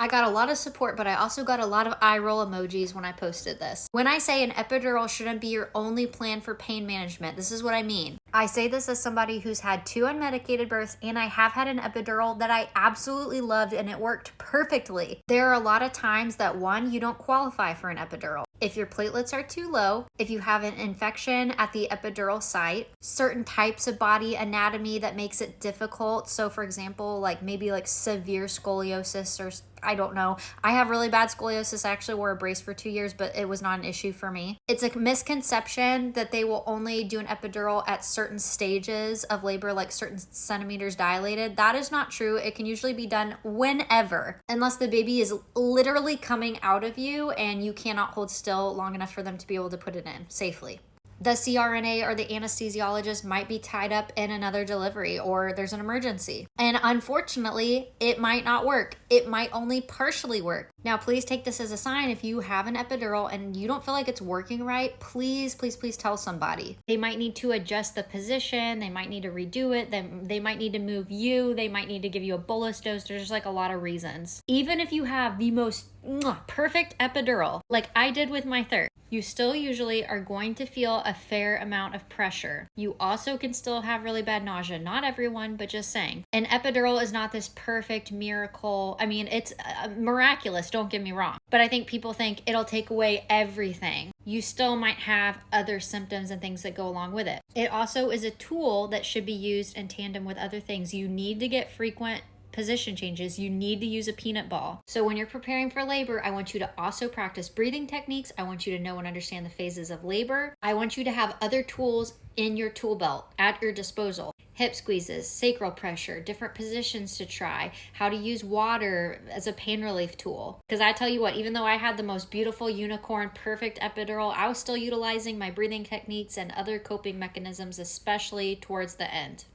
I got a lot of support, but I also got a lot of eye roll emojis when I posted this. When I say an epidural shouldn't be your only plan for pain management, this is what I mean. I say this as somebody who's had 2 unmedicated births, and I have had an epidural that I absolutely loved and it worked perfectly. There are a lot of times that, one, you don't qualify for an epidural. If your platelets are too low, if you have an infection at the epidural site, certain types of body anatomy that makes it difficult. So for example, maybe severe scoliosis, or I don't know. I have really bad scoliosis. I actually wore a brace for 2 years, but it was not an issue for me. It's a misconception that they will only do an epidural at certain stages of labor, like certain centimeters dilated. That is not true. It can usually be done whenever, unless the baby is literally coming out of you and you cannot hold still long enough for them to be able to put it in safely. The CRNA or the anesthesiologist might be tied up in another delivery, or there's an emergency. And unfortunately, it might not work. It might only partially work. Now, please take this as a sign. If you have an epidural and you don't feel like it's working right, please, please, please tell somebody. They might need to adjust the position. They might need to redo it. They might need to move you. They might need to give you a bolus dose. There's just a lot of reasons. Even if you have the most perfect epidural, like I did with my third, you still usually are going to feel a fair amount of pressure. You also can still have really bad nausea. Not everyone, but just saying. An epidural is not this perfect miracle. I mean, it's miraculous, don't get me wrong. But I think people think it'll take away everything. You still might have other symptoms and things that go along with it. It also is a tool that should be used in tandem with other things. You need to get frequent position changes. You need to use a peanut ball. So when you're preparing for labor, I want you to also practice breathing techniques. I want you to know and understand the phases of labor. I want you to have other tools in your tool belt at your disposal. Hip squeezes, sacral pressure, different positions to try, how to use water as a pain relief tool. Because I tell you what, even though I had the most beautiful unicorn perfect epidural, I was still utilizing my breathing techniques and other coping mechanisms, especially towards the end.